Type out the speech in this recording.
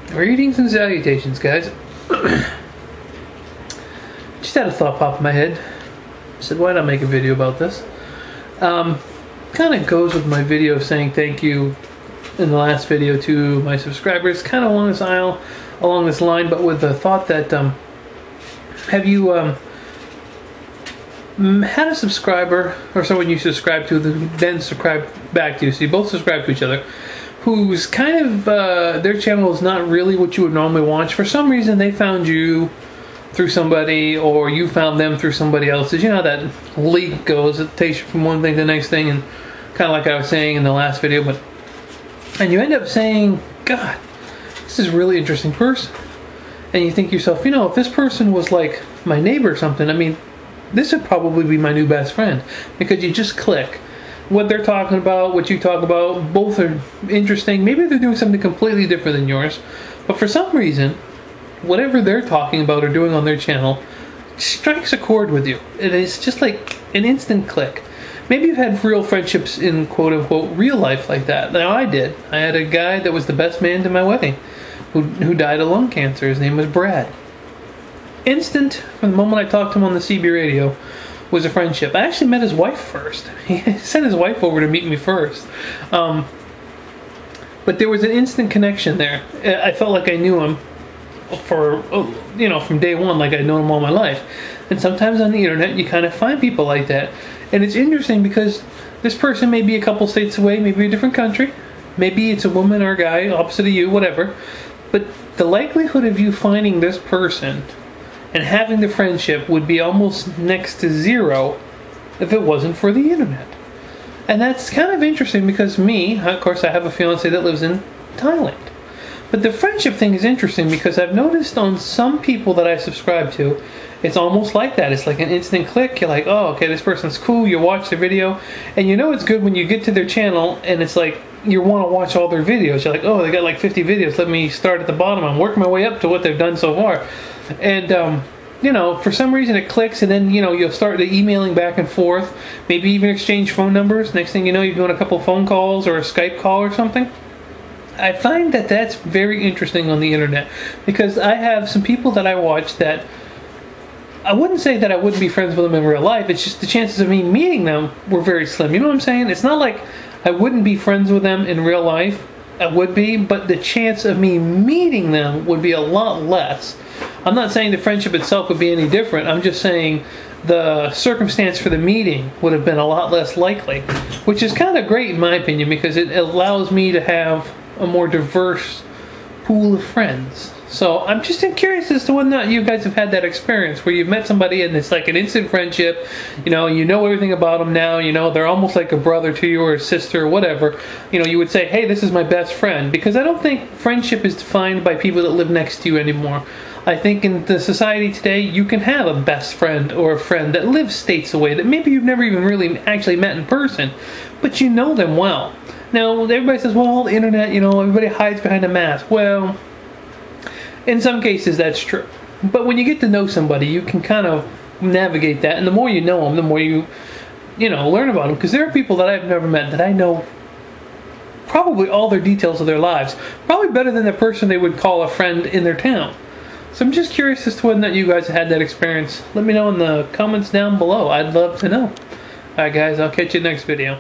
Greetings and salutations, guys. Just had a thought pop in my head. I said, why not make a video about this? Kind of goes with my video of saying thank you in the last video to my subscribers. Kind of along this line, but with the thought that have you had a subscriber or someone you subscribe to then subscribe back to you, so you both subscribe to each other, who's kind of their channel is not really what you would normally watch. For some reason they found you through somebody, or you found them through somebody else's. You know how that leak goes, it takes you from one thing to the next thing, and kind of like I was saying in the last video, and you end up saying, God, this is a really interesting person. And you think to yourself, you know, if this person was like my neighbor or something, I mean, this would probably be my new best friend, because you just click. What they're talking about, what you talk about, both are interesting. Maybe they're doing something completely different than yours, but for some reason, whatever they're talking about or doing on their channel strikes a chord with you. And it's just like an instant click. Maybe you've had real friendships in quote-unquote real life like that. Now I did. I had a guy that was the best man to my wedding who died of lung cancer. His name was Brad. Instant, from the moment I talked to him on the CB radio, was a friendship. I actually met his wife first. He sent his wife over to meet me first. But there was an instant connection there. I felt like I knew him from day one, like I'd known him all my life. And sometimes on the internet you kind of find people like that. And it's interesting because this person may be a couple states away, maybe a different country. Maybe it's a woman or a guy opposite of you, whatever. But the likelihood of you finding this person and having the friendship would be almost next to zero if it wasn't for the internet. And that's kind of interesting because me, of course, I have a fiance that lives in Thailand. But the friendship thing is interesting because I've noticed on some people that I subscribe to, it's almost like that. It's like an instant click. You're like, oh, okay, this person's cool. You watch the video, and you know it's good when you get to their channel, and it's like you want to watch all their videos. You're like, oh, they got like 50 videos. Let me start at the bottom. I'm working my way up to what they've done so far. And, you know, for some reason it clicks, and then, you know, you'll start the emailing back and forth. Maybe even exchange phone numbers. Next thing you know, you're doing a couple phone calls or a Skype call or something. I find that that's very interesting on the internet because I have some people that I watch that I wouldn't say that I wouldn't be friends with them in real life. It's just the chances of me meeting them were very slim. You know what I'm saying? It's not like I wouldn't be friends with them in real life. I would be, but the chance of me meeting them would be a lot less. I'm not saying the friendship itself would be any different. I'm just saying the circumstance for the meeting would have been a lot less likely, which is kind of great in my opinion because it allows me to have a more diverse pool of friends. So I'm just curious as to whether or not you guys have had that experience where you've met somebody and it's like an instant friendship. You know everything about them now. You know they're almost like a brother to you or a sister or whatever. You know, you would say, hey, this is my best friend, because I don't think friendship is defined by people that live next to you anymore. I think in the society today, you can have a best friend or a friend that lives states away that maybe you've never even really actually met in person, but you know them well. Now, everybody says, well, the internet, you know, everybody hides behind a mask. Well, in some cases, that's true. But when you get to know somebody, you can kind of navigate that. And the more you know them, the more you learn about them. Because there are people that I've never met that I know probably all their details of their lives. Probably better than the person they would call a friend in their town. So I'm just curious as to whether or not you guys have had that experience. Let me know in the comments down below. I'd love to know. Alright guys, I'll catch you next video.